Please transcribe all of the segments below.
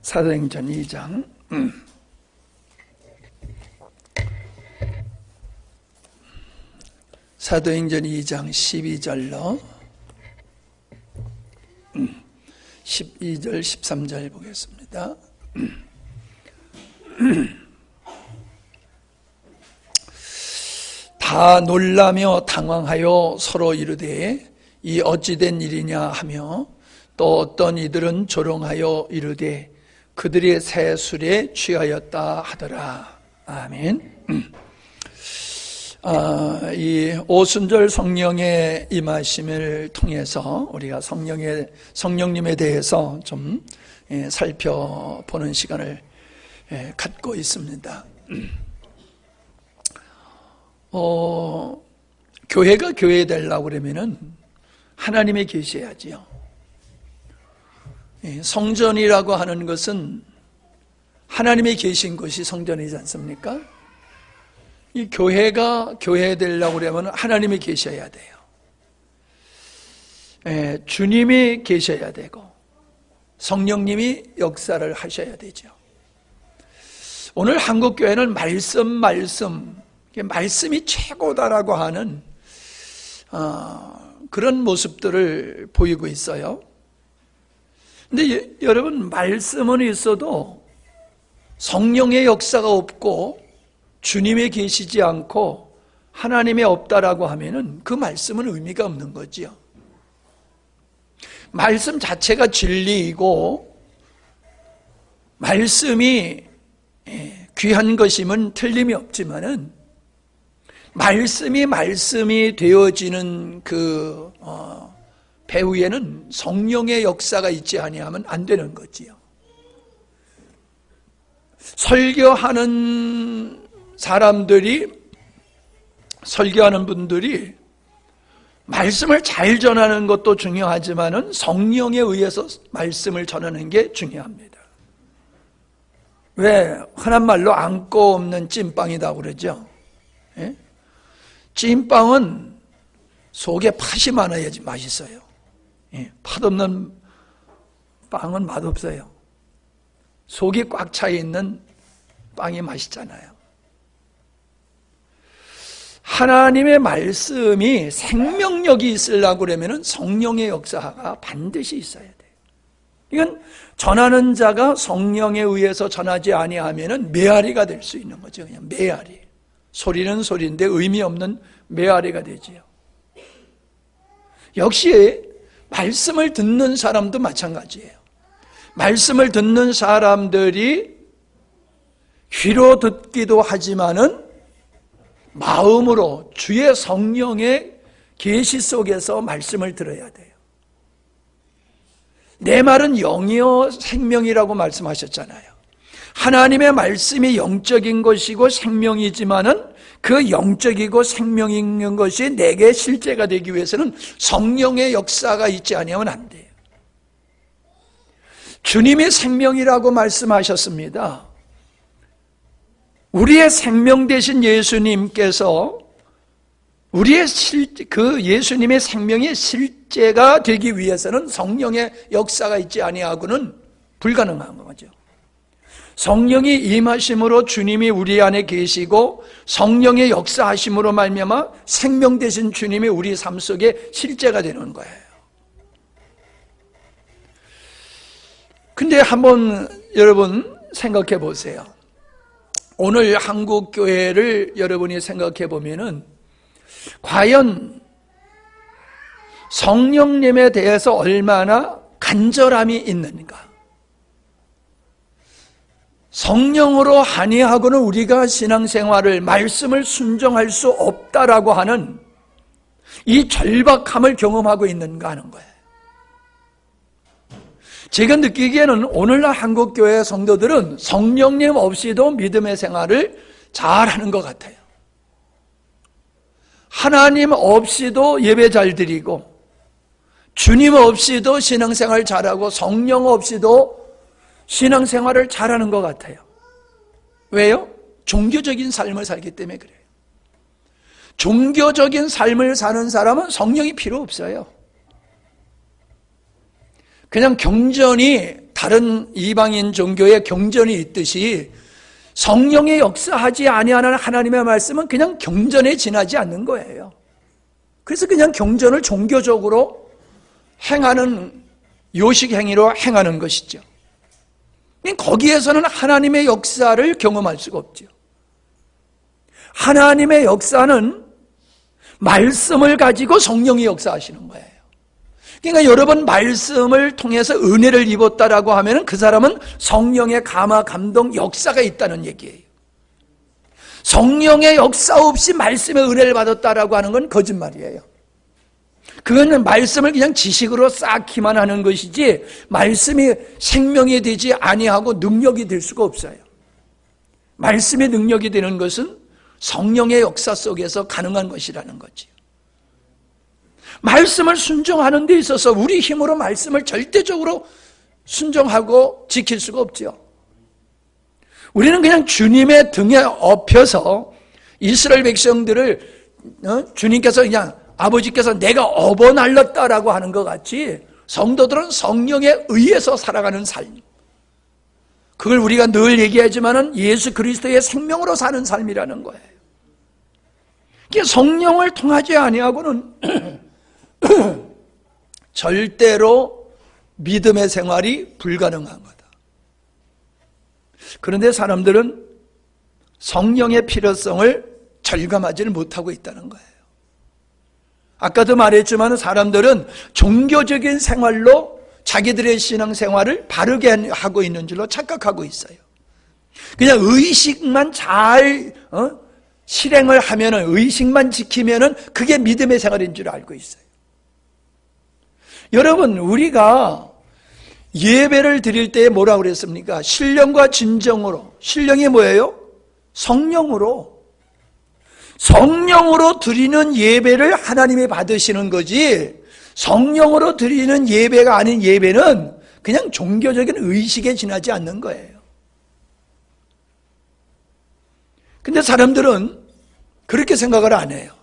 사도행전 2장 사도행전 2장 12절로 12절 13절 보겠습니다. 다 놀라며 당황하여 서로 이르되 이 어찌된 일이냐 하며 또 어떤 이들은 조롱하여 이르되 그들이 새 술에 취하였다 하더라. 아멘. 이 오순절 성령의 임하심을 통해서 우리가 성령님에 대해서 좀 살펴보는 시간을 갖고 있습니다. 교회가 교회 되려고 그러면은 하나님이 계셔야지요. 성전이라고 하는 것은 하나님이 계신 곳이 성전이지 않습니까? 이 교회가 교회 되려고 그러면 하나님이 계셔야 돼요. 주님이 계셔야 되고 성령님이 역사를 하셔야 되죠. 오늘 한국교회는 말씀이 최고다라고 하는 그런 모습들을 보이고 있어요. 근데 여러분, 말씀은 있어도 성령의 역사가 없고 주님이 계시지 않고 하나님이 없다라고 하면은 그 말씀은 의미가 없는 거지요. 말씀 자체가 진리이고 말씀이 귀한 것임은 틀림이 없지만은 말씀이 되어지는 그 배후에는 성령의 역사가 있지 아니하면 안 되는 거지요. 설교하는 분들이 말씀을 잘 전하는 것도 중요하지만은 성령에 의해서 말씀을 전하는 게 중요합니다. 왜 흔한 말로 안고 없는 찐빵이라고 그러죠? 예? 찐빵은 속에 팥이 많아야지 맛있어요. 예, 팥 없는 빵은 맛없어요. 속이 꽉 차 있는 빵이 맛있잖아요. 하나님의 말씀이 생명력이 있으려고 그러면 성령의 역사가 반드시 있어야 돼요. 이건 전하는 자가 성령에 의해서 전하지 아니하면 메아리가 될 수 있는 거죠. 그냥 메아리. 소리는 소리인데 의미 없는 메아리가 되지요. 역시 말씀을 듣는 사람도 마찬가지예요. 말씀을 듣는 사람들이 귀로 듣기도 하지만은 마음으로 주의 성령의 계시 속에서 말씀을 들어야 돼요. 내 말은 영이요 생명이라고 말씀하셨잖아요. 하나님의 말씀이 영적인 것이고 생명이지만은 그 영적이고 생명 있는 것이 내게 실제가 되기 위해서는 성령의 역사가 있지 아니하면 안 돼요. 주님이 생명이라고 말씀하셨습니다. 우리의 생명 되신 예수님께서 우리의 그 예수님의 생명이 실제가 되기 위해서는 성령의 역사가 있지 아니하고는 불가능한 거죠. 성령이 임하심으로 주님이 우리 안에 계시고 성령의 역사하심으로 말미암아 생명 되신 주님이 우리 삶 속에 실제가 되는 거예요. 근데 한번 여러분 생각해 보세요. 오늘 한국 교회를 여러분이 생각해 보면은 과연 성령님에 대해서 얼마나 간절함이 있는가? 성령으로 아니하고는 우리가 신앙생활을 말씀을 순종할 수 없다라고 하는 이 절박함을 경험하고 있는가 하는 거예요. 제가 느끼기에는 오늘날 한국교회 성도들은 성령님 없이도 믿음의 생활을 잘하는 것 같아요. 하나님 없이도 예배 잘 드리고 주님 없이도 신앙생활 잘하고 성령 없이도 신앙생활을 잘하는 것 같아요. 왜요? 종교적인 삶을 살기 때문에 그래요. 종교적인 삶을 사는 사람은 성령이 필요 없어요. 그냥 경전이 다른 이방인 종교의 경전이 있듯이 성령의 역사하지 아니하는 하나님의 말씀은 그냥 경전에 지나지 않는 거예요. 그래서 그냥 경전을 종교적으로 행하는 요식 행위로 행하는 것이죠. 거기에서는 하나님의 역사를 경험할 수가 없죠. 하나님의 역사는 말씀을 가지고 성령이 역사하시는 거예요. 그러니까 여러분 말씀을 통해서 은혜를 입었다라고 하면 그 사람은 성령의 감화, 감동, 역사가 있다는 얘기예요. 성령의 역사 없이 말씀의 은혜를 받았다라고 하는 건 거짓말이에요. 그거는 말씀을 그냥 지식으로 쌓기만 하는 것이지 말씀이 생명이 되지 아니하고 능력이 될 수가 없어요. 말씀의 능력이 되는 것은 성령의 역사 속에서 가능한 것이라는 거지요. 말씀을 순종하는 데 있어서 우리 힘으로 말씀을 절대적으로 순종하고 지킬 수가 없죠. 우리는 그냥 주님의 등에 업혀서 이스라엘 백성들을 주님께서 그냥 아버지께서 내가 업어 날렸다라고 하는 것 같이 성도들은 성령에 의해서 살아가는 삶, 그걸 우리가 늘 얘기하지만은 예수 그리스도의 생명으로 사는 삶이라는 거예요. 성령을 통하지 아니하고는 절대로 믿음의 생활이 불가능한 거다. 그런데 사람들은 성령의 필요성을 절감하지를 못하고 있다는 거예요. 아까도 말했지만 사람들은 종교적인 생활로 자기들의 신앙생활을 바르게 하고 있는 줄로 착각하고 있어요. 그냥 의식만 잘 실행을 하면은, 의식만 지키면은 그게 믿음의 생활인 줄 알고 있어요. 여러분, 우리가 예배를 드릴 때 뭐라고 그랬습니까? 신령과 진정으로. 신령이 뭐예요? 성령으로. 성령으로 드리는 예배를 하나님이 받으시는 거지, 성령으로 드리는 예배가 아닌 예배는 그냥 종교적인 의식에 지나지 않는 거예요. 근데 사람들은 그렇게 생각을 안 해요.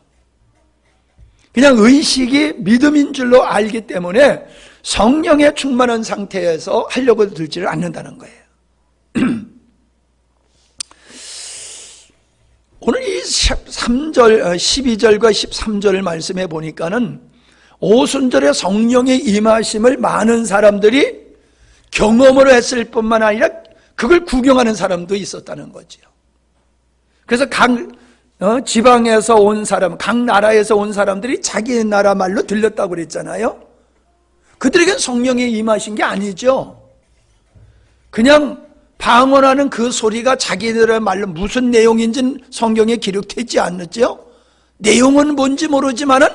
그냥 의식이 믿음인 줄로 알기 때문에 성령에 충만한 상태에서 하려고 들지를 않는다는 거예요. 오늘 이 12절과 13절을 말씀해 보니까는 오순절에 성령의 임하심을 많은 사람들이 경험으로 했을 뿐만 아니라 그걸 구경하는 사람도 있었다는 거죠. 그래서 각 지방에서 온 사람, 각 나라에서 온 사람들이 자기 나라 말로 들렸다고 그랬잖아요. 그들에겐 성령이 임하신 게 아니죠. 그냥 방언하는 그 소리가 자기들의 말로 무슨 내용인지는 성경에 기록되지 않았죠. 내용은 뭔지 모르지만은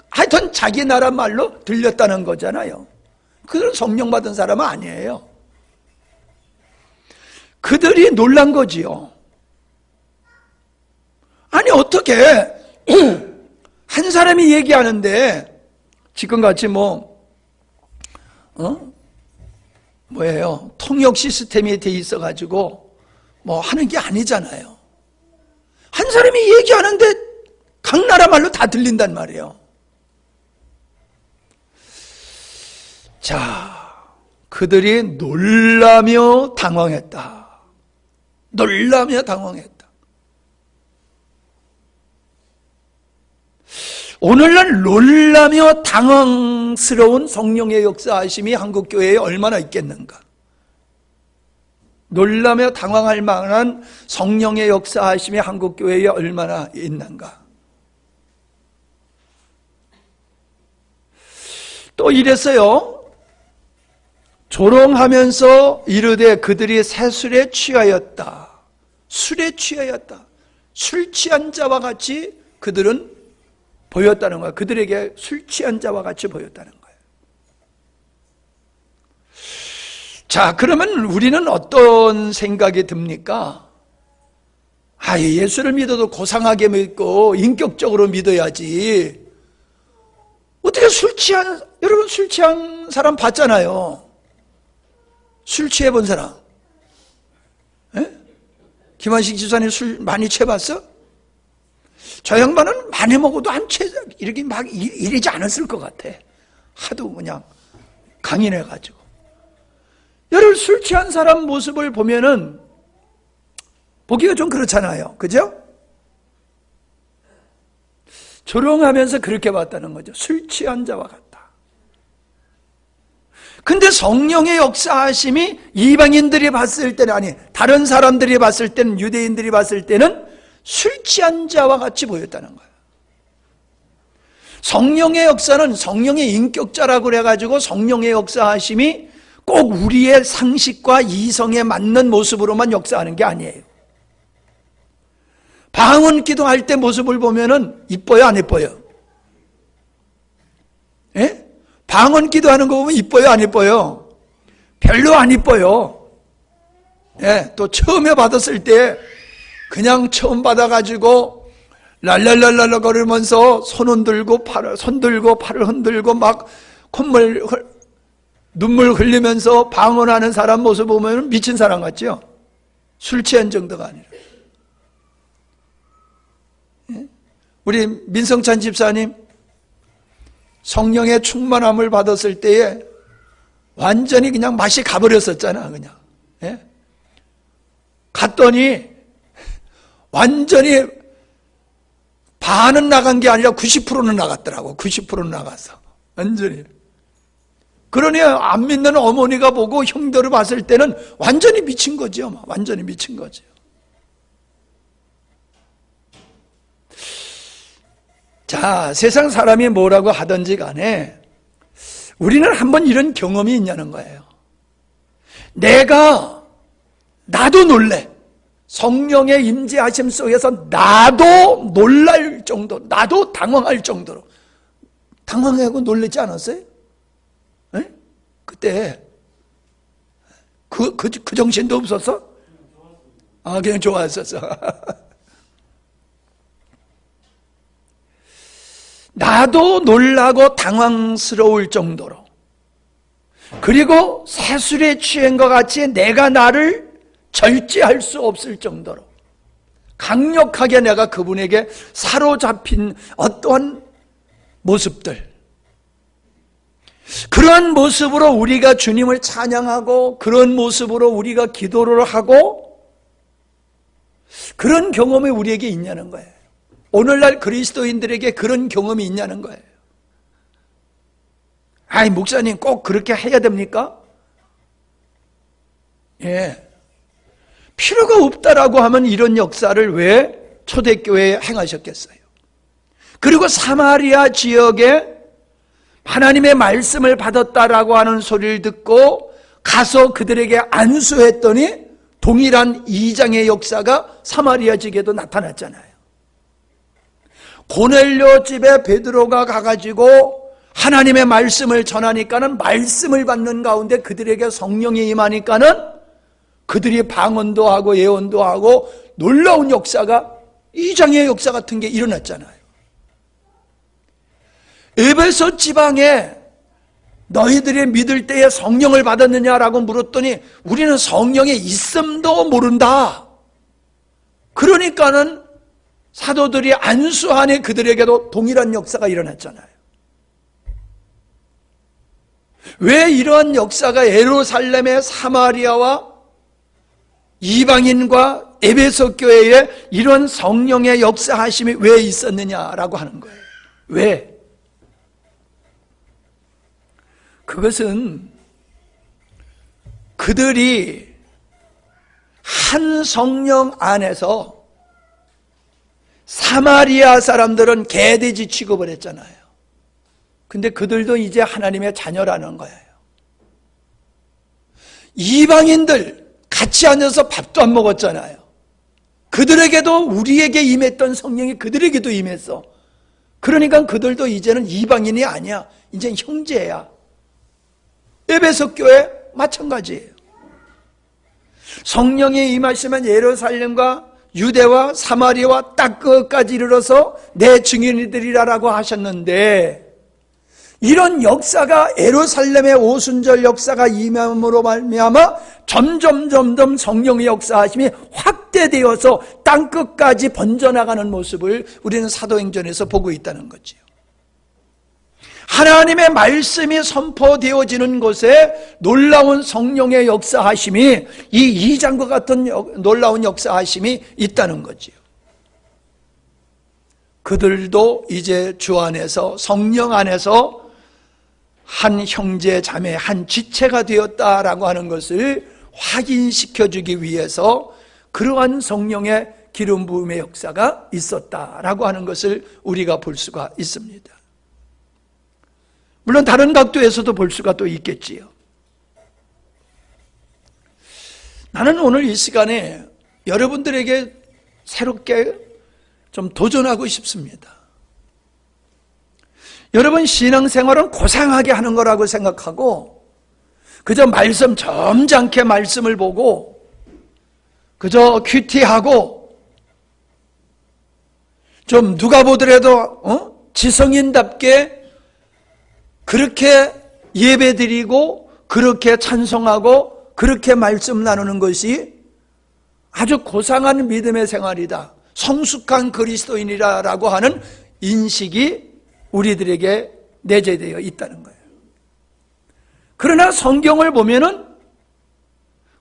하여튼 자기 나라 말로 들렸다는 거잖아요. 그들은 성령 받은 사람은 아니에요. 그들이 놀란 거지요. 아니 어떻게 한 사람이 얘기하는데 지금같이 뭐예요? 통역 시스템이 돼 있어가지고 하는 게 아니잖아요. 한 사람이 얘기하는데 각 나라 말로 다 들린단 말이에요. 자, 그들이 놀라며 당황했다. 놀라며 당황했다. 오늘날 놀라며 당황스러운 성령의 역사하심이 한국교회에 얼마나 있겠는가? 놀라며 당황할 만한 성령의 역사하심이 한국교회에 얼마나 있는가? 또 이랬어요. 조롱하면서 이르되 그들이 새술에 취하였다. 술에 취하였다. 술 취한 자와 같이 그들은 보였다는 거예요. 그들에게 술 취한 자와 같이 보였다는 거예요. 자, 그러면 우리는 어떤 생각이 듭니까? 예수를 믿어도 고상하게 믿고 인격적으로 믿어야지. 어떻게 여러분 술 취한 사람 봤잖아요. 술 취해 본 사람. 김한식 지사님 술 많이 취해봤어? 저 양반은 많이 먹어도 이렇게 막 이러지 않았을 것 같아. 하도 그냥 강인해가지고. 여러분, 술 취한 사람 모습을 보면은 보기가 좀 그렇잖아요. 그죠? 조롱하면서 그렇게 봤다는 거죠. 술 취한 자와 같다. 근데 성령의 역사하심이 이방인들이 봤을 때는, 아니, 다른 사람들이 봤을 때는, 유대인들이 봤을 때는 술 취한 자와 같이 보였다는 거예요. 성령의 역사는 성령의 인격자라고 그래가지고 성령의 역사하심이 꼭 우리의 상식과 이성에 맞는 모습으로만 역사하는 게 아니에요. 방언 기도할 때 모습을 보면은 이뻐요, 안 이뻐요? 예? 방언 기도하는 거 보면 이뻐요, 안 이뻐요? 별로 안 이뻐요. 예, 또 처음에 받았을 때 그냥 처음 받아가지고 랄랄랄랄라 거리면서 손 들고 팔을 흔들고 막 눈물 흘리면서 방언하는 사람 모습 보면 미친 사람 같죠? 술 취한 정도가 아니라. 예? 우리 민성찬 집사님 성령의 충만함을 받았을 때에 완전히 그냥 맛이 가버렸었잖아, 그냥. 예? 갔더니 완전히 반은 나간 게 아니라 90%는 나갔더라고. 90%는 나갔어. 완전히. 그러니 안 믿는 어머니가 보고 형들을 봤을 때는 완전히 미친 거죠. 완전히 미친 거죠. 자, 세상 사람이 뭐라고 하든지 간에 우리는 한번 이런 경험이 있냐는 거예요. 나도 놀래. 성령의 임재하심 속에서 나도 놀랄 정도, 나도 당황할 정도로. 당황하고 놀랬지 않았어요? 네? 그때 그 정신도 없었어? 아, 그냥 좋았었어. 나도 놀라고 당황스러울 정도로, 그리고 새술에 취한 것 같이 내가 나를 절제할 수 없을 정도로 강력하게 내가 그분에게 사로잡힌 어떠한 모습들, 그런 모습으로 우리가 주님을 찬양하고 그런 모습으로 우리가 기도를 하고 그런 경험이 우리에게 있냐는 거예요. 오늘날 그리스도인들에게 그런 경험이 있냐는 거예요. 아이, 목사님 꼭 그렇게 해야 됩니까? 예. 필요가 없다라고 하면 이런 역사를 왜 초대교회에 행하셨겠어요? 그리고 사마리아 지역에 하나님의 말씀을 받았다라고 하는 소리를 듣고 가서 그들에게 안수했더니 동일한 2장의 역사가 사마리아 지역에도 나타났잖아요. 고넬료 집에 베드로가 가가지고 하나님의 말씀을 전하니까는 말씀을 받는 가운데 그들에게 성령이 임하니까는 그들이 방언도 하고 예언도 하고 놀라운 역사가, 2장의 역사 같은 게 일어났잖아요. 에베소 지방에 너희들이 믿을 때에 성령을 받았느냐라고 물었더니 우리는 성령의 있음도 모른다. 그러니까는 사도들이 안수하니 그들에게도 동일한 역사가 일어났잖아요. 왜 이러한 역사가 예루살렘의 사마리아와 이방인과 에베소 교회에 이런 성령의 역사하심이 왜 있었느냐라고 하는 거예요. 왜? 그것은 그들이 한 성령 안에서, 사마리아 사람들은 개돼지 취급을 했잖아요. 근데 그들도 이제 하나님의 자녀라는 거예요. 이방인들 같이 앉아서 밥도 안 먹었잖아요. 그들에게도 우리에게 임했던 성령이 그들에게도 임했어. 그러니까 그들도 이제는 이방인이 아니야. 이제 형제야. 에베소 교회 마찬가지예요. 성령이 임하시면 예루살렘과 유대와 사마리아와 딱 끝까지 이르러서 내 증인이되리라라고 하셨는데, 이런 역사가 예루살렘의 오순절 역사가 임함으로 말미암아 점점 성령의 역사하심이 확대되어서 땅끝까지 번져나가는 모습을 우리는 사도행전에서 보고 있다는 거지요. 하나님의 말씀이 선포되어지는 곳에 놀라운 성령의 역사하심이, 이 2장과 같은 놀라운 역사하심이 있다는 거지요. 그들도 이제 주 안에서, 성령 안에서 한 형제 자매, 한 지체가 되었다라고 하는 것을 확인시켜주기 위해서 그러한 성령의 기름 부음의 역사가 있었다라고 하는 것을 우리가 볼 수가 있습니다. 물론 다른 각도에서도 볼 수가 또 있겠지요. 나는 오늘 이 시간에 여러분들에게 새롭게 좀 도전하고 싶습니다. 여러분, 신앙생활은 고상하게 하는 거라고 생각하고 그저 말씀 점잖게 말씀을 보고 그저 큐티하고 좀 누가 보더라도 지성인답게 그렇게 예배드리고 그렇게 찬송하고 그렇게 말씀 나누는 것이 아주 고상한 믿음의 생활이다, 성숙한 그리스도인이라고 하는 인식이 우리들에게 내재되어 있다는 거예요. 그러나 성경을 보면은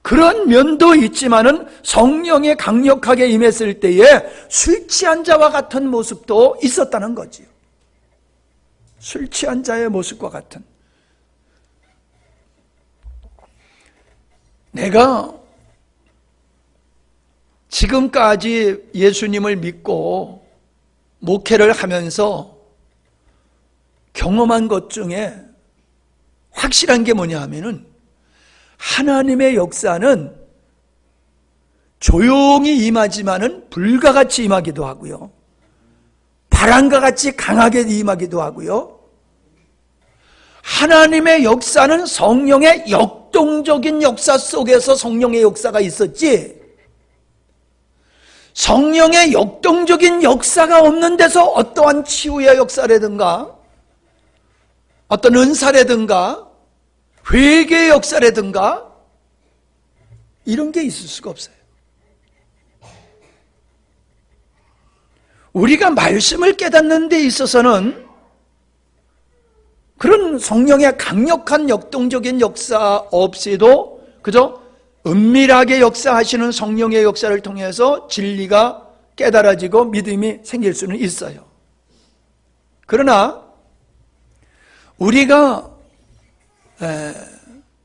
그런 면도 있지만은 성령이 강력하게 임했을 때에 술 취한 자와 같은 모습도 있었다는 거지요. 술 취한 자의 모습과 같은. 내가 지금까지 예수님을 믿고 목회를 하면서 경험한 것 중에 확실한 게 뭐냐 하면은 하나님의 역사는 조용히 임하지만은 불과 같이 임하기도 하고요, 바람과 같이 강하게 임하기도 하고요, 하나님의 역사는 성령의 역동적인 역사 속에서 성령의 역사가 있었지, 성령의 역동적인 역사가 없는 데서 어떠한 치유의 역사라든가 어떤 은사라든가 회개의 역사라든가 이런 게 있을 수가 없어요. 우리가 말씀을 깨닫는 데 있어서는 그런 성령의 강력한 역동적인 역사 없이도 그저 은밀하게 역사하시는 성령의 역사를 통해서 진리가 깨달아지고 믿음이 생길 수는 있어요. 그러나 우리가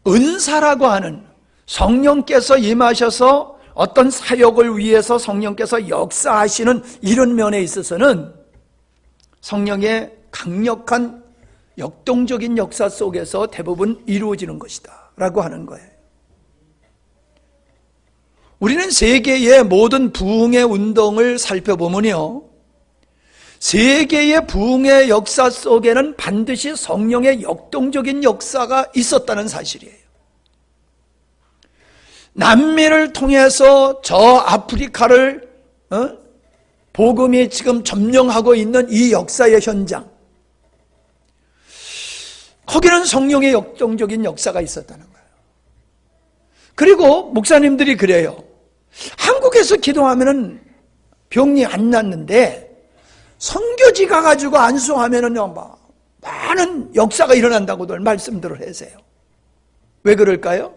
은사라고 하는 성령께서 임하셔서 어떤 사역을 위해서 성령께서 역사하시는 이런 면에 있어서는 성령의 강력한 역동적인 역사 속에서 대부분 이루어지는 것이다 라고 하는 거예요. 우리는 세계의 모든 부흥의 운동을 살펴보면요, 세계의 부흥의 역사 속에는 반드시 성령의 역동적인 역사가 있었다는 사실이에요. 남미를 통해서 저 아프리카를 복음이 지금 점령하고 있는 이 역사의 현장, 거기는 성령의 역동적인 역사가 있었다는 거예요. 그리고 목사님들이 그래요. 한국에서 기도하면은 병이 안 낫는데 선교지 가가지고 안수하면은요, 많은 역사가 일어난다고들 말씀들을 하세요. 왜 그럴까요?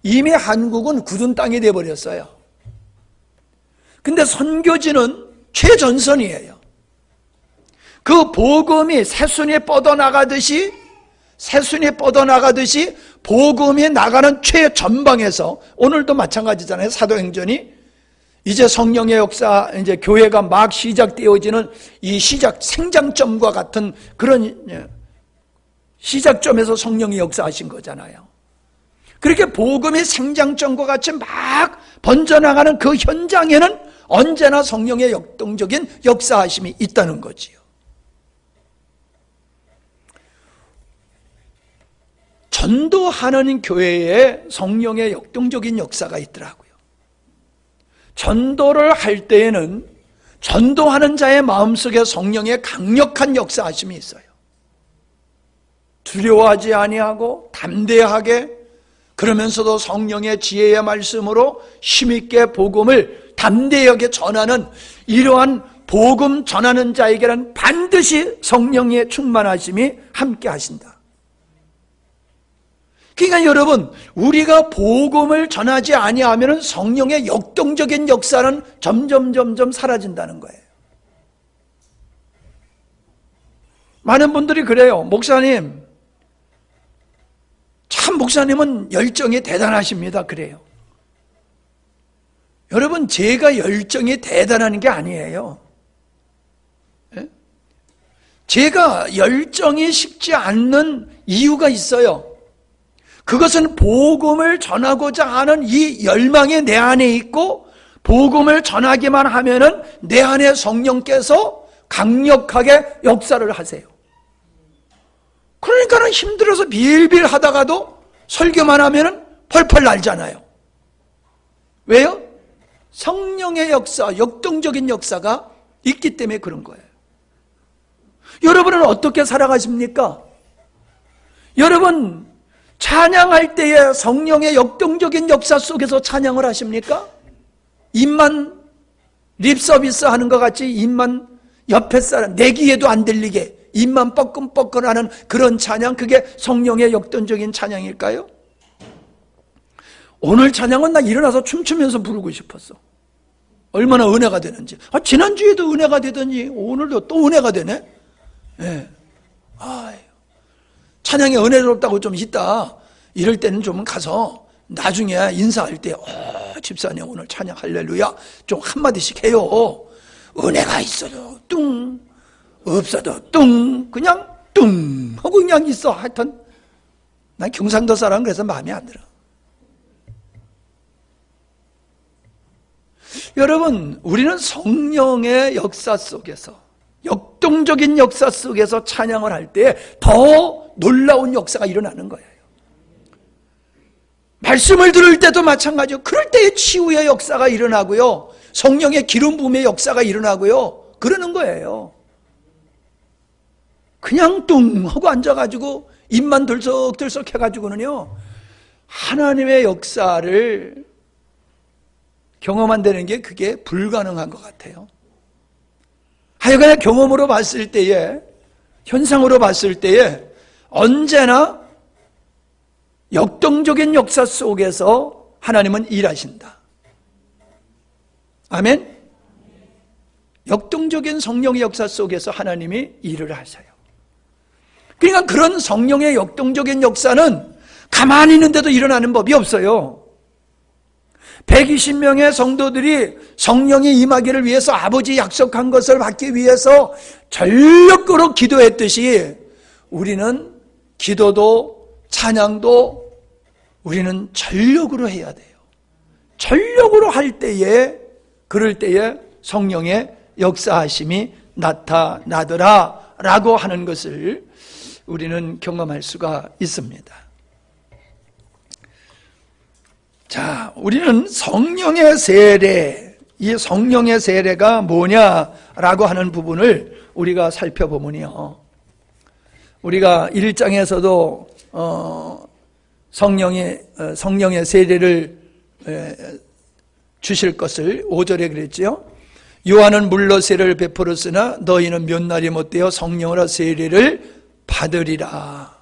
이미 한국은 굳은 땅이 되어버렸어요. 근데 선교지는 최전선이에요. 그 복음이 새순이 뻗어나가듯이 복음이 나가는 최전방에서, 오늘도 마찬가지잖아요. 사도행전이 이제 성령의 역사, 이제 교회가 막 시작되어지는 이 생장점과 같은 그런 시작점에서 성령이 역사하신 거잖아요. 그렇게 복음의 생장점과 같이 막 번져나가는 그 현장에는 언제나 성령의 역동적인 역사하심이 있다는 거지요. 전도하는 교회에 성령의 역동적인 역사가 있더라고요. 전도를 할 때에는 전도하는 자의 마음속에 성령의 강력한 역사하심이 있어요. 두려워하지 아니하고 담대하게, 그러면서도 성령의 지혜의 말씀으로 힘있게 복음을 담대하게 전하는 이러한 복음 전하는 자에게는 반드시 성령의 충만하심이 함께 하신다. 그러니까 여러분, 우리가 복음을 전하지 아니하면 성령의 역동적인 역사는 점점 사라진다는 거예요. 많은 분들이 그래요. 목사님, 참 목사님은 열정이 대단하십니다. 그래요. 여러분, 제가 열정이 대단한 게 아니에요. 예? 제가 열정이 식지 않는 이유가 있어요. 그것은 복음을 전하고자 하는 이 열망이 내 안에 있고, 복음을 전하기만 하면은 내 안에 성령께서 강력하게 역사를 하세요. 그러니까는 힘들어서 빌빌 하다가도 설교만 하면은 펄펄 날잖아요. 왜요? 성령의 역사, 역동적인 역사가 있기 때문에 그런 거예요. 여러분은 어떻게 살아가십니까? 여러분, 찬양할 때에 성령의 역동적인 역사 속에서 찬양을 하십니까? 입만 립서비스 하는 것 같이 입만 옆에 사람, 내 귀에도 안 들리게 입만 뻐끔뻐끔하는 그런 찬양, 그게 성령의 역동적인 찬양일까요? 오늘 찬양은 나 일어나서 춤추면서 부르고 싶었어. 얼마나 은혜가 되는지. 지난주에도 은혜가 되더니 오늘도 또 은혜가 되네. 예. 찬양이 은혜롭다고 좀 있다. 이럴 때는 좀 가서 나중에 인사할 때 집사님 오늘 찬양 할렐루야 좀 한마디씩 해요. 은혜가 있어도 뚱, 없어도 뚱, 그냥 뚱 하고 그냥 있어. 하여튼 난 경상도 사람 그래서 마음에 안 들어. 여러분, 우리는 성령의 역사 속에서, 역동적인 역사 속에서 찬양을 할 때 더 놀라운 역사가 일어나는 거예요. 말씀을 들을 때도 마찬가지고, 그럴 때의 치유의 역사가 일어나고요, 성령의 기름 부음의 역사가 일어나고요, 그러는 거예요. 그냥 뚱 하고 앉아가지고 입만 들썩들썩 해가지고는요, 하나님의 역사를 경험한다는 게 그게 불가능한 것 같아요. 하여간에 경험으로 봤을 때에, 현상으로 봤을 때에 언제나 역동적인 역사 속에서 하나님은 일하신다. 아멘? 역동적인 성령의 역사 속에서 하나님이 일을 하셔요. 그러니까 그런 성령의 역동적인 역사는 가만히 있는데도 일어나는 법이 없어요. 120명의 성도들이 성령이 임하기를 위해서 아버지 약속한 것을 받기 위해서 전력으로 기도했듯이 우리는 기도도 찬양도 우리는 전력으로 해야 돼요. 전력으로 할 때에, 그럴 때에 성령의 역사하심이 나타나더라 라고 하는 것을 우리는 경험할 수가 있습니다. 자, 우리는 성령의 세례, 이 성령의 세례가 뭐냐라고 하는 부분을 우리가 살펴보면요, 우리가 1장에서도 성령의 세례를 주실 것을 5절에 그랬죠. 요한은 물로 세례를 베풀었으나 너희는 몇 날이 못되어 성령으로 세례를 받으리라.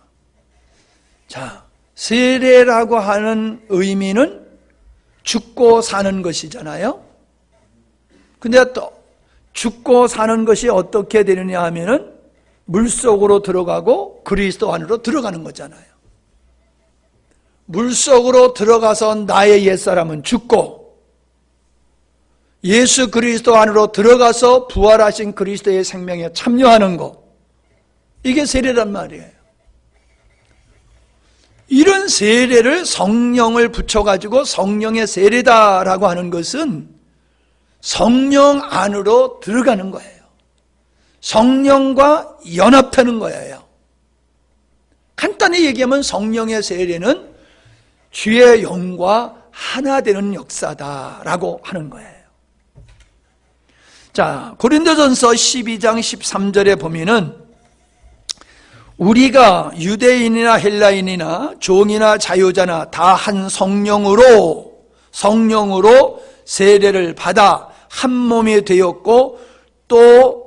자, 세례라고 하는 의미는 죽고 사는 것이잖아요. 근데 또 죽고 사는 것이 어떻게 되느냐 하면은 물속으로 들어가고 그리스도 안으로 들어가는 거잖아요. 물속으로 들어가서 나의 옛사람은 죽고, 예수 그리스도 안으로 들어가서 부활하신 그리스도의 생명에 참여하는 것, 이게 세례란 말이에요. 이런 세례를 성령을 붙여가지고 성령의 세례다라고 하는 것은 성령 안으로 들어가는 거예요. 성령과 연합하는 거예요. 간단히 얘기하면 성령의 세례는 주의 영과 하나 되는 역사다라고 하는 거예요. 자, 고린도전서 12장 13절에 보면은 우리가 유대인이나 헬라인이나 종이나 자유자나 다 한 성령으로 세례를 받아 한 몸이 되었고 또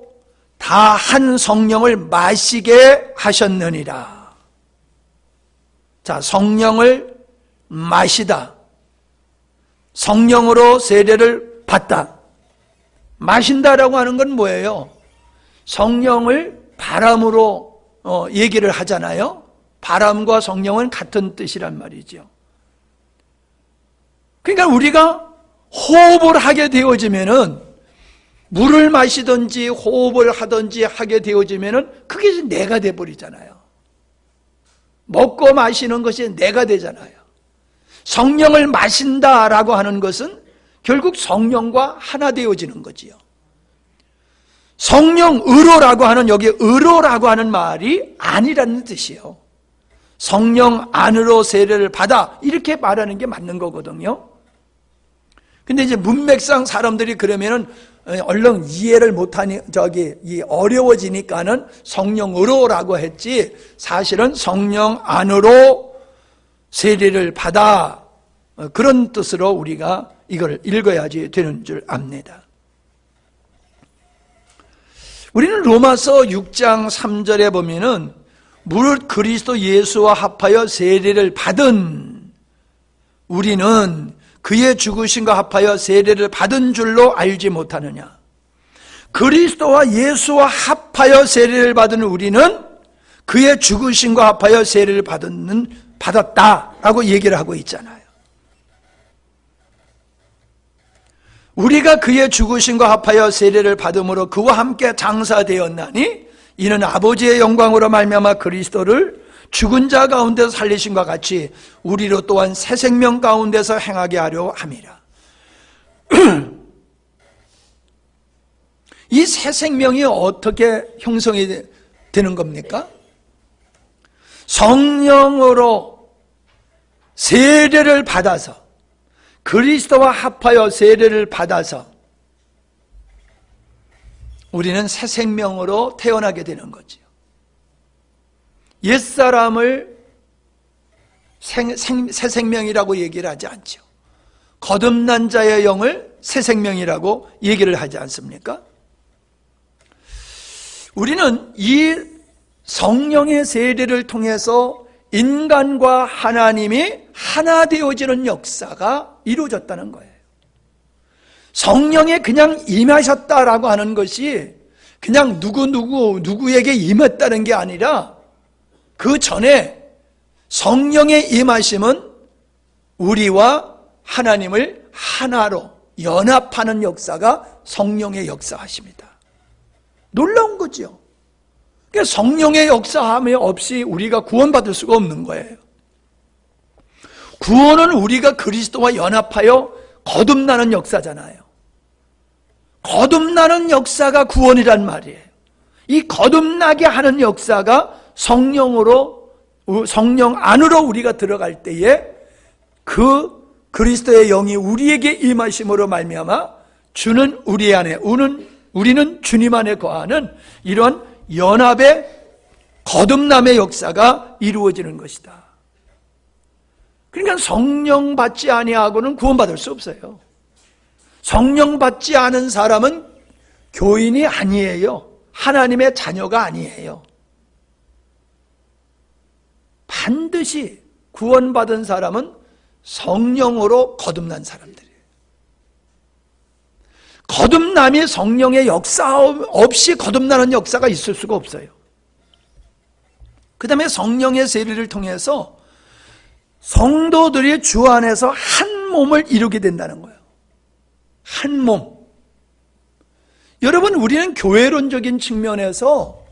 다 한 성령을 마시게 하셨느니라. 자, 성령을 마시다. 성령으로 세례를 받다. 마신다라고 하는 건 뭐예요? 성령을 바람으로 얘기를 하잖아요. 바람과 성령은 같은 뜻이란 말이죠. 그러니까 우리가 호흡을 하게 되어지면은, 물을 마시든지 호흡을 하든지 하게 되어지면은 그게 내가 돼버리잖아요. 먹고 마시는 것이 내가 되잖아요. 성령을 마신다라고 하는 것은 결국 성령과 하나 되어지는 거지요. 성령으로라고 하는, 여기 의로라고 하는 말이 아니라는 뜻이에요. 성령 안으로 세례를 받아, 이렇게 말하는 게 맞는 거거든요. 근데 이제 문맥상 사람들이 그러면은 얼른 이해를 못하니, 어려워지니까는 성령으로라고 했지, 사실은 성령 안으로 세례를 받아, 그런 뜻으로 우리가 이걸 읽어야지 되는 줄 압니다. 우리는 로마서 6장 3절에 보면은 무릇 그리스도 예수와 합하여 세례를 받은 우리는 그의 죽으심과 합하여 세례를 받은 줄로 알지 못하느냐. 그리스도와 예수와 합하여 세례를 받은 우리는 그의 죽으심과 합하여 세례를 받았다라고 얘기를 하고 있잖아요. 우리가 그의 죽으심과 합하여 세례를 받음으로 그와 함께 장사되었나니 이는 아버지의 영광으로 말미암아 그리스도를 죽은 자 가운데서 살리심과 같이 우리로 또한 새 생명 가운데서 행하게 하려 함이라. 이 새 생명이 어떻게 형성이 되는 겁니까? 성령으로 세례를 받아서, 그리스도와 합하여 세례를 받아서 우리는 새 생명으로 태어나게 되는 거죠. 옛사람을 새 생명이라고 얘기를 하지 않죠. 거듭난 자의 영을 새 생명이라고 얘기를 하지 않습니까? 우리는 이 성령의 세례를 통해서 인간과 하나님이 하나 되어지는 역사가 이루어졌다는 거예요. 성령이 그냥 임하셨다라고 하는 것이 그냥 누구에게 임했다는 게 아니라 그 전에 성령의 임하심은 우리와 하나님을 하나로 연합하는 역사가 성령의 역사하십니다. 놀라운 거죠. 그러니까 성령의 역사함이 없이 우리가 구원받을 수가 없는 거예요. 구원은 우리가 그리스도와 연합하여 거듭나는 역사잖아요. 거듭나는 역사가 구원이란 말이에요. 이 거듭나게 하는 역사가 성령 안으로 우리가 들어갈 때에 그 그리스도의 영이 우리에게 임하심으로 말미암아 주는 우리 안에, 우리는 주님 안에 거하는 이러한 연합의 거듭남의 역사가 이루어지는 것이다. 그러니까 성령 받지 아니하고는 구원받을 수 없어요. 성령 받지 않은 사람은 교인이 아니에요. 하나님의 자녀가 아니에요. 반드시 구원받은 사람은 성령으로 거듭난 사람들이에요. 거듭남이 성령의 역사 없이 거듭나는 역사가 있을 수가 없어요. 그 다음에 성령의 세례를 통해서 성도들이 주 안에서 한 몸을 이루게 된다는 거예요. 한 몸. 여러분, 우리는 교회론적인 측면에서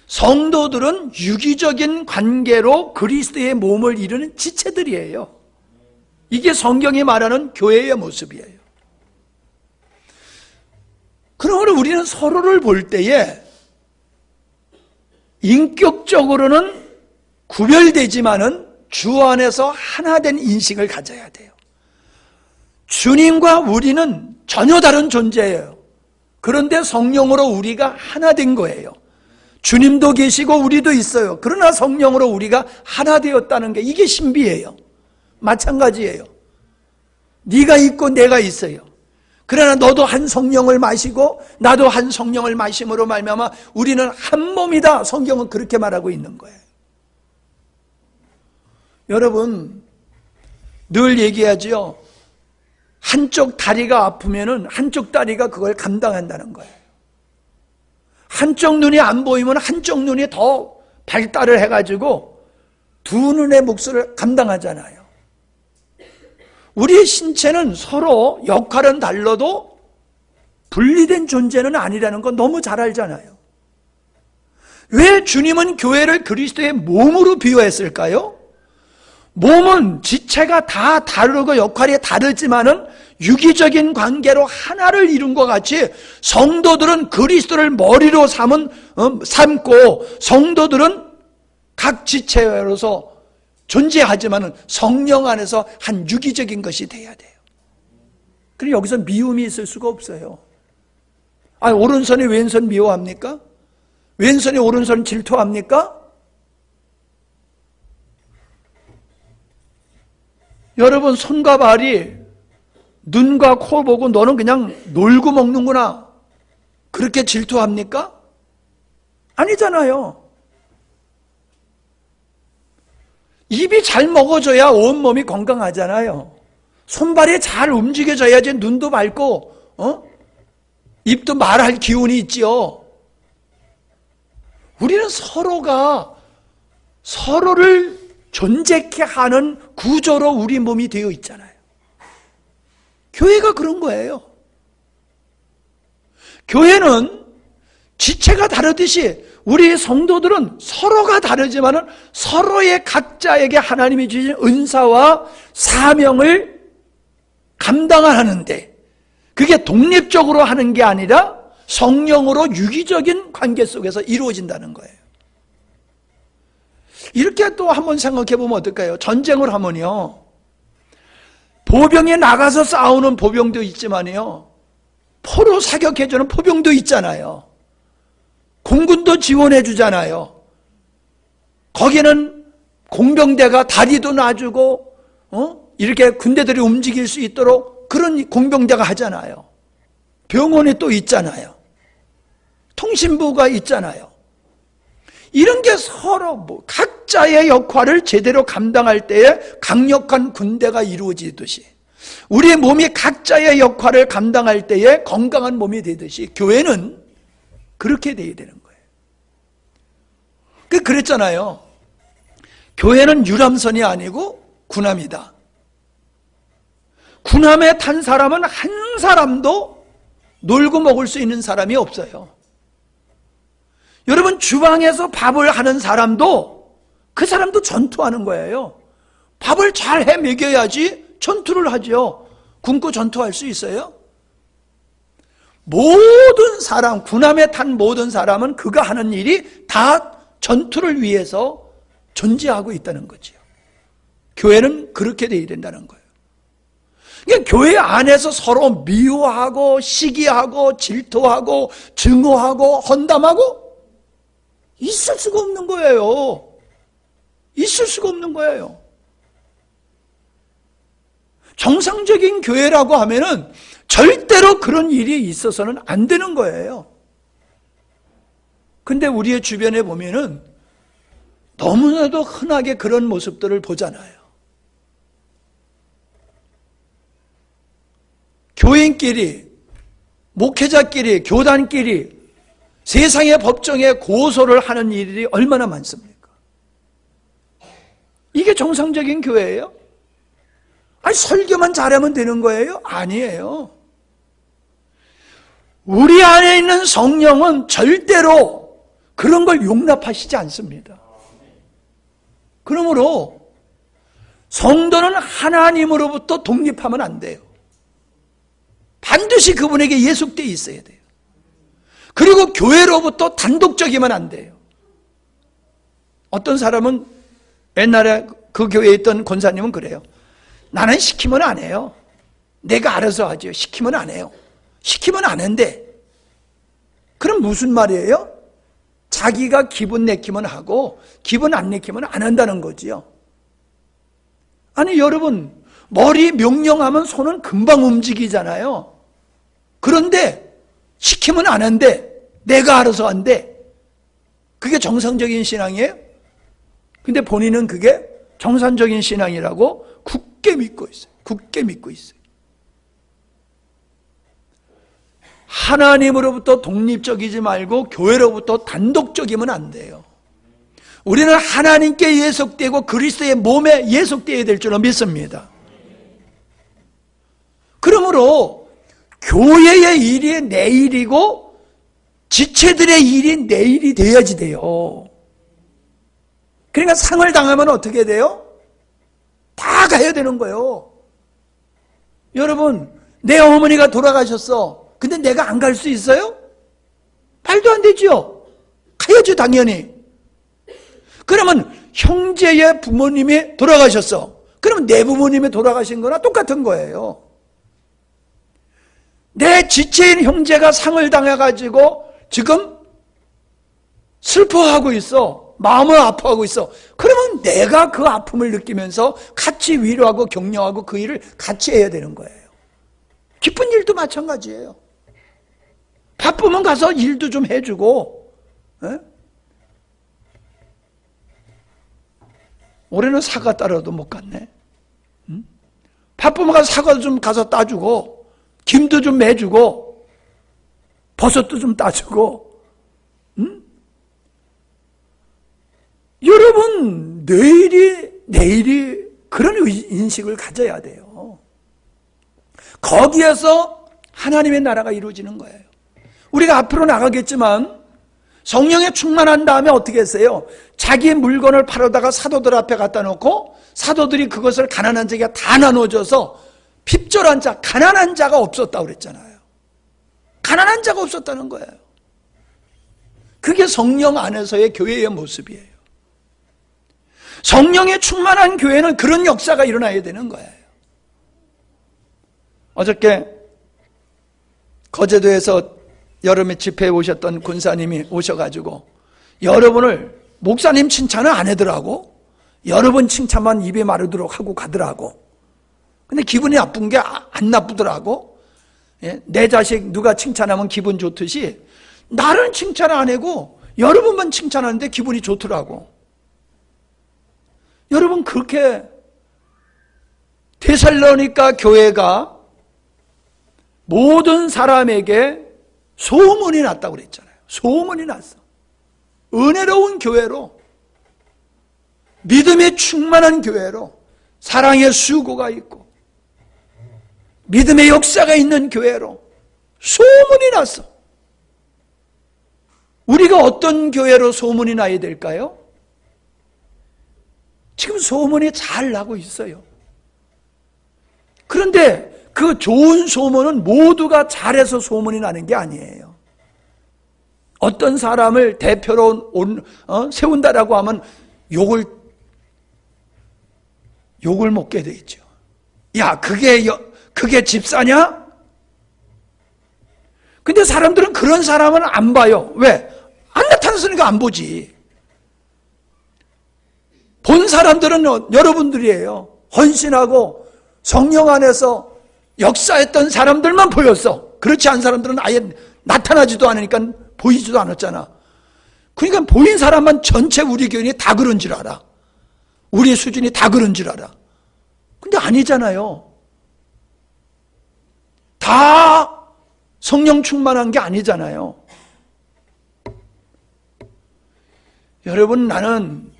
성도들은 유기적인 관계로 그리스도의 몸을 이루는 지체들이에요. 이게 성경이 말하는 교회의 모습이에요. 그러므로 우리는 서로를 볼 때에 인격적으로는 구별되지만은 주 안에서 하나된 인식을 가져야 돼요. 주님과 우리는 전혀 다른 존재예요. 그런데 성령으로 우리가 하나 된 거예요. 주님도 계시고 우리도 있어요. 그러나 성령으로 우리가 하나 되었다는 게 이게 신비예요. 마찬가지예요. 네가 있고 내가 있어요. 그러나 너도 한 성령을 마시고 나도 한 성령을 마심으로 말미암아 우리는 한 몸이다. 성경은 그렇게 말하고 있는 거예요. 여러분, 늘 얘기하지요. 한쪽 다리가 아프면은 한쪽 다리가 그걸 감당한다는 거예요. 한쪽 눈이 안 보이면 한쪽 눈이 더 발달을 해가지고 두 눈의 몫을 감당하잖아요. 우리의 신체는 서로 역할은 달라도 분리된 존재는 아니라는 건 너무 잘 알잖아요. 왜 주님은 교회를 그리스도의 몸으로 비유했을까요? 몸은 지체가 다 다르고 역할이 다르지만은 유기적인 관계로 하나를 이룬 것 같이 성도들은 그리스도를 머리로 삼고 성도들은 각 지체로서 존재하지만은 성령 안에서 한 유기적인 것이 돼야 돼요. 그리고 여기서 미움이 있을 수가 없어요. 오른손이 왼손 미워합니까? 왼손이 오른손 질투합니까? 여러분, 손과 발이 눈과 코 보고 너는 그냥 놀고 먹는구나, 그렇게 질투합니까? 아니잖아요. 입이 잘 먹어줘야 온몸이 건강하잖아요. 손발이 잘 움직여져야지 눈도 밝고 입도 말할 기운이 있지요. 우리는 서로가 서로를 존재케 하는 구조로 우리 몸이 되어 있잖아요. 교회가 그런 거예요. 교회는 지체가 다르듯이 우리 성도들은 서로가 다르지만 서로의 각자에게 하나님이 주신 은사와 사명을 감당하는데, 그게 독립적으로 하는 게 아니라 성령으로 유기적인 관계 속에서 이루어진다는 거예요. 이렇게 또 한번 생각해 보면 어떨까요? 전쟁을 하면요, 보병에 나가서 싸우는 보병도 있지만요, 포로 사격해주는 포병도 있잖아요. 공군도 지원해 주잖아요. 거기는 공병대가 다리도 놔주고 이렇게 군대들이 움직일 수 있도록 그런 공병대가 하잖아요. 병원이 또 있잖아요. 통신부가 있잖아요. 이런 게 서로 각자의 역할을 제대로 감당할 때에 강력한 군대가 이루어지듯이, 우리의 몸이 각자의 역할을 감당할 때에 건강한 몸이 되듯이 교회는 그렇게 돼야 되는 거예요. 그랬잖아요. 교회는 유람선이 아니고 군함이다. 군함에 탄 사람은 한 사람도 놀고 먹을 수 있는 사람이 없어요. 여러분, 주방에서 밥을 하는 사람도 그 사람도 전투하는 거예요. 밥을 잘 해 먹여야지 전투를 하죠. 굶고 전투할 수 있어요? 모든 사람, 군함에 탄 모든 사람은 그가 하는 일이 다 전투를 위해서 존재하고 있다는 거죠. 교회는 그렇게 돼야 된다는 거예요. 그러니까 교회 안에서 서로 미워하고 시기하고 질투하고 증오하고 헌담하고 있을 수가 없는 거예요. 있을 수가 없는 거예요. 정상적인 교회라고 하면은 절대로 그런 일이 있어서는 안 되는 거예요. 근데 우리의 주변에 보면은 너무나도 흔하게 그런 모습들을 보잖아요. 교인끼리, 목회자끼리, 교단끼리 세상의 법정에 고소를 하는 일이 얼마나 많습니까? 이게 정상적인 교회예요? 설교만 잘하면 되는 거예요? 아니에요. 우리 안에 있는 성령은 절대로 그런 걸 용납하시지 않습니다. 그러므로 성도는 하나님으로부터 독립하면 안 돼요. 반드시 그분에게 예속되어 있어야 돼요. 그리고 교회로부터 단독적이면 안 돼요. 어떤 사람은, 옛날에 그 교회에 있던 권사님은 그래요. 나는 시키면 안 해요. 내가 알아서 하죠. 시키면 안 해요. 시키면 안 한대. 그럼 무슨 말이에요? 자기가 기분 내키면 하고 기분 안 내키면 안 한다는 거지요. 아니 여러분, 머리 명령하면 손은 금방 움직이잖아요. 그런데 시키면 안 한대. 내가 알아서 한대. 그게 정상적인 신앙이에요? 근데 본인은 그게 정상적인 신앙이라고 굳게 믿고 있어요. 굳게 믿고 있어요. 하나님으로부터 독립적이지 말고 교회로부터 단독적이면 안 돼요. 우리는 하나님께 예속되고 그리스도의 몸에 예속되어야 될 줄로 믿습니다. 그러므로 교회의 일이 내 일이고 지체들의 일이 내 일이 돼야지 돼요. 그러니까 상을 당하면 어떻게 돼요? 다 가야 되는 거예요. 여러분, 내 어머니가 돌아가셨어. 근데 내가 안 갈 수 있어요? 말도 안 되죠. 가야죠, 당연히. 그러면 형제의 부모님이 돌아가셨어. 그러면 내 부모님이 돌아가신 거나 똑같은 거예요. 내 지체인 형제가 상을 당해가지고 지금 슬퍼하고 있어. 마음을 아파하고 있어. 그러면 내가 그 아픔을 느끼면서 같이 위로하고 격려하고 그 일을 같이 해야 되는 거예요. 기쁜 일도 마찬가지예요. 바쁘면 가서 일도 좀 해주고. 에? 올해는 사과 따러도 못 갔네. 응? 바쁘면 가서 사과도 좀 가서 따주고 김도 좀 매주고 버섯도 좀 따주고. 응? 여러분, 내일이 그런 인식을 가져야 돼요. 거기에서 하나님의 나라가 이루어지는 거예요. 우리가 앞으로 나가겠지만 성령에 충만한 다음에 어떻게 했어요? 자기 물건을 팔아다가 사도들 앞에 갖다 놓고 사도들이 그것을 가난한 자에게 다 나눠줘서 핍절한 자, 가난한 자가 없었다고 그랬잖아요. 가난한 자가 없었다는 거예요. 그게 성령 안에서의 교회의 모습이에요. 성령에 충만한 교회는 그런 역사가 일어나야 되는 거예요. 어저께 거제도에서 여름에 집회에 오셨던 군사님이 오셔가지고 여러분을 목사님 칭찬을 안 하더라고. 여러분 칭찬만 입에 마르도록 하고 가더라고. 근데 기분이 나쁜 게 안 나쁘더라고. 예? 내 자식 누가 칭찬하면 기분 좋듯이 나를 칭찬 안 하고 여러분만 칭찬하는데 기분이 좋더라고. 여러분, 그렇게 데살로니가 교회가 모든 사람에게 소문이 났다고 그랬잖아요. 소문이 났어. 은혜로운 교회로, 믿음에 충만한 교회로, 사랑의 수고가 있고 믿음의 역사가 있는 교회로 소문이 났어. 우리가 어떤 교회로 소문이 나야 될까요? 지금 소문이 잘 나고 있어요. 그런데 그 좋은 소문은 모두가 잘해서 소문이 나는 게 아니에요. 어떤 사람을 대표로 세운다라고 하면 욕을 먹게 돼 있죠. 야, 그게 집사냐? 근데 사람들은 그런 사람은 안 봐요. 왜? 안 나타났으니까 안 보지. 본 사람들은 여러분들이에요. 헌신하고 성령 안에서 역사했던 사람들만 보였어. 그렇지 않은 사람들은 아예 나타나지도 않으니까 보이지도 않았잖아. 그러니까 보인 사람만 전체 우리 교인이 다 그런 줄 알아. 우리 수준이 다 그런 줄 알아. 근데 아니잖아요. 다 성령 충만한 게 아니잖아요. 여러분, 나는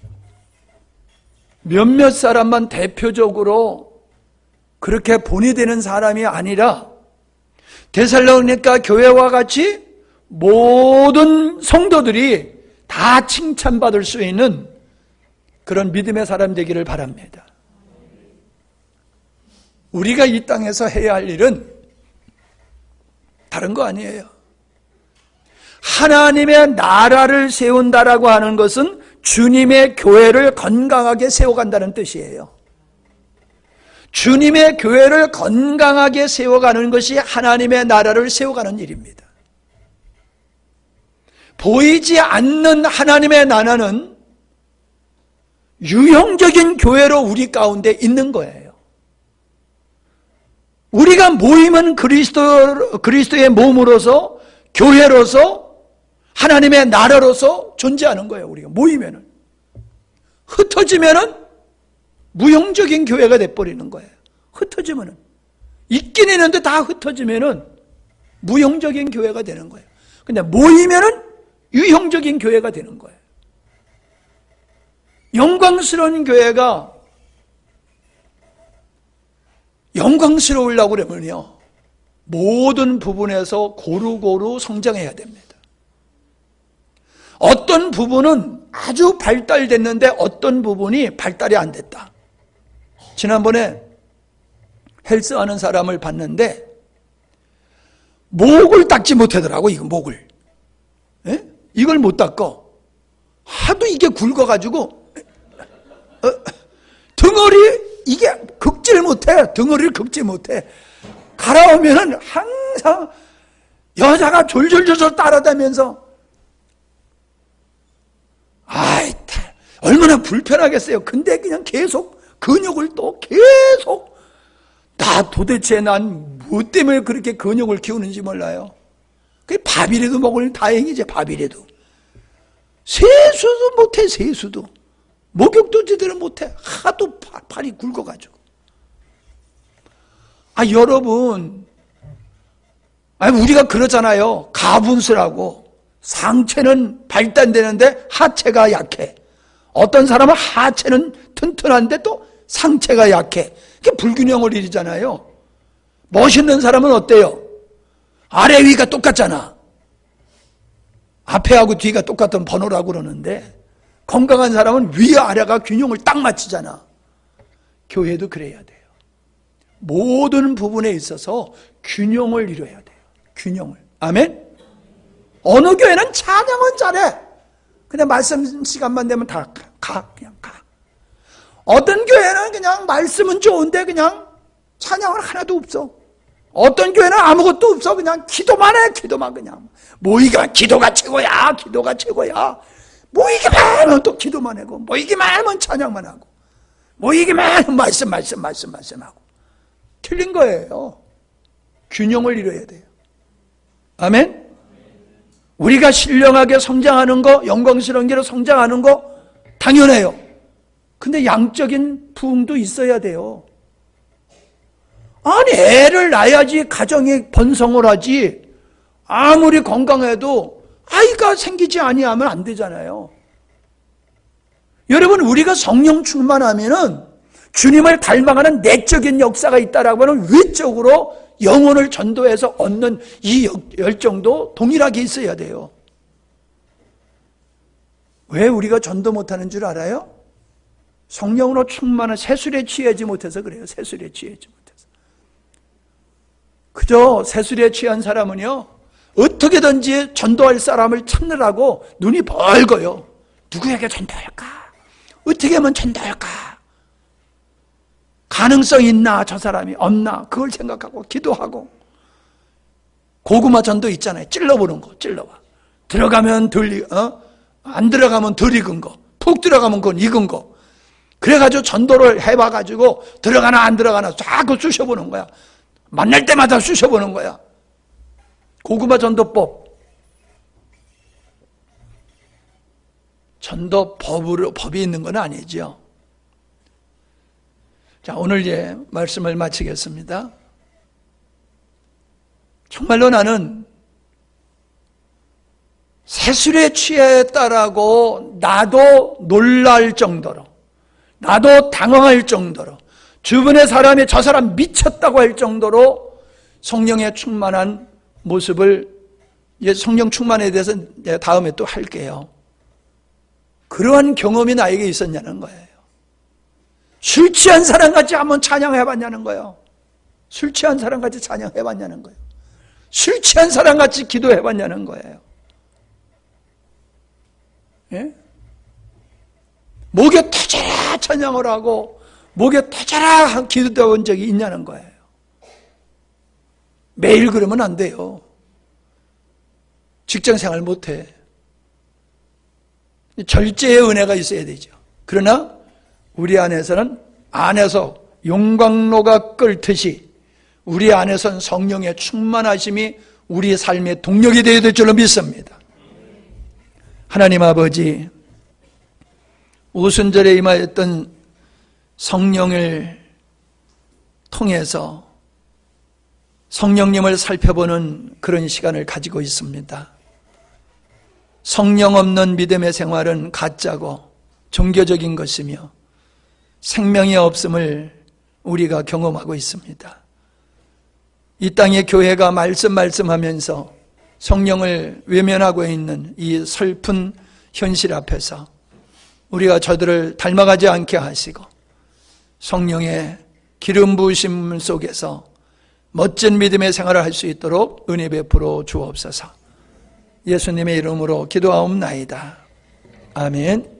몇몇 사람만 대표적으로 그렇게 본이 되는 사람이 아니라 데살로니가 교회와 같이 모든 성도들이 다 칭찬받을 수 있는 그런 믿음의 사람 되기를 바랍니다. 우리가 이 땅에서 해야 할 일은 다른 거 아니에요. 하나님의 나라를 세운다라고 하는 것은 주님의 교회를 건강하게 세워간다는 뜻이에요. 주님의 교회를 건강하게 세워가는 것이 하나님의 나라를 세워가는 일입니다. 보이지 않는 하나님의 나라는 유형적인 교회로 우리 가운데 있는 거예요. 우리가 모이면 그리스도의 몸으로서, 교회로서, 하나님의 나라로서 존재하는 거예요. 우리가 모이면은. 흩어지면은 무용적인 교회가 돼버리는 거예요. 흩어지면은. 있긴 있는데 다 흩어지면은 무용적인 교회가 되는 거예요. 근데 모이면은 유형적인 교회가 되는 거예요. 영광스러운 교회가 영광스러우려고 그러면요, 모든 부분에서 고루고루 성장해야 됩니다. 어떤 부분은 아주 발달됐는데 어떤 부분이 발달이 안 됐다. 지난번에 헬스하는 사람을 봤는데 목을 닦지 못하더라고. 이거 목을. 에? 이걸 못 닦어. 하도 이게 굵어가지고 등허리 이게 긁지를 못해. 등허리를 긁지 못해. 갈아오면은 항상 여자가 졸졸졸졸 따라다면서 얼마나 불편하겠어요. 근데 그냥 계속 근육을 또 계속, 나 도대체 난 뭐 때문에 그렇게 근육을 키우는지 몰라요. 그 밥이라도 먹을 다행이지. 밥이라도. 세수도 못해. 세수도. 목욕도 제대로 못해. 하도 팔이 굵어가지고. 여러분, 우리가 그러잖아요. 가분수라고. 상체는 발달되는데 하체가 약해. 어떤 사람은 하체는 튼튼한데 또 상체가 약해. 그게 불균형을 일으키잖아요. 멋있는 사람은 어때요? 아래 위가 똑같잖아. 앞에하고 뒤가 똑같은 번호라고 그러는데, 건강한 사람은 위와 아래가 균형을 딱 맞추잖아. 교회도 그래야 돼요. 모든 부분에 있어서 균형을 이뤄야 돼요. 균형을. 아멘? 어느 교회는 찬양은 잘해. 그냥 말씀 시간만 되면 다 그냥 가. 어떤 교회는 그냥 말씀은 좋은데 그냥 찬양은 하나도 없어. 어떤 교회는 아무것도 없어. 그냥 기도만 해. 기도만 그냥. 모이기만 기도가 최고야. 기도가 최고야. 모이기만 하면 또 기도만 하고, 모이기만 하면 찬양만 하고, 모이기만 하면 말씀하고. 틀린 거예요. 균형을 이뤄야 돼요. 아멘? 우리가 신령하게 성장하는 거, 영광스러운 길로 성장하는 거 당연해요. 근데 양적인 부흥도 있어야 돼요. 애를 낳아야지 가정이 번성을 하지. 아무리 건강해도 아이가 생기지 아니하면 안 되잖아요. 여러분, 우리가 성령 충만하면은 주님을 닮아가는 내적인 역사가 있다라고 하면 외적으로 영혼을 전도해서 얻는 이 열정도 동일하게 있어야 돼요. 왜 우리가 전도 못하는 줄 알아요? 성령으로 충만한 새술에 취하지 못해서 그래요. 새술에 취하지 못해서. 그저 새술에 취한 사람은요, 어떻게든지 전도할 사람을 찾느라고 눈이 벌거요. 누구에게 전도할까? 어떻게 하면 전도할까? 가능성 있나? 저 사람이 없나? 그걸 생각하고 기도하고. 고구마 전도 있잖아요. 찔러보는 거. 찔러봐. 들어가면 안 들어가면 덜 익은 거. 푹 들어가면 그건 익은 거. 그래가지고 전도를 해봐가지고 들어가나 안 들어가나 자꾸 쑤셔보는 거야. 만날 때마다 쑤셔보는 거야. 고구마 전도법. 전도 법이 있는 건 아니죠. 자, 오늘 이제 말씀을 마치겠습니다. 정말로 나는 새술에 취했다라고 나도 놀랄 정도로, 나도 당황할 정도로, 주변의 사람이 저 사람 미쳤다고 할 정도로 성령에 충만한 모습을, 성령 충만에 대해서 다음에 또 할게요. 그러한 경험이 나에게 있었냐는 거예요. 술 취한 사람같이 한번 찬양해봤냐는 거예요. 술 취한 사람같이 찬양해봤냐는 거예요. 술 취한 사람같이 기도해봤냐는 거예요. 예? 목에 터져라 찬양을 하고 목에 터져라 기도해본 적이 있냐는 거예요. 매일 그러면 안 돼요. 직장생활 못해. 절제의 은혜가 있어야 되죠. 그러나 우리 안에서는 안에서 용광로가 끓듯이 우리 안에선 성령의 충만하심이 우리 삶의 동력이 되어야 될 줄로 믿습니다. 하나님 아버지, 오순절에 임하였던 성령을 통해서 성령님을 살펴보는 그런 시간을 가지고 있습니다. 성령 없는 믿음의 생활은 가짜고 종교적인 것이며 생명이 없음을 우리가 경험하고 있습니다. 이 땅의 교회가 말씀하면서 성령을 외면하고 있는 이 슬픈 현실 앞에서 우리가 저들을 닮아가지 않게 하시고 성령의 기름 부으심 속에서 멋진 믿음의 생활을 할 수 있도록 은혜 베풀어 주옵소서. 예수님의 이름으로 기도하옵나이다. 아멘.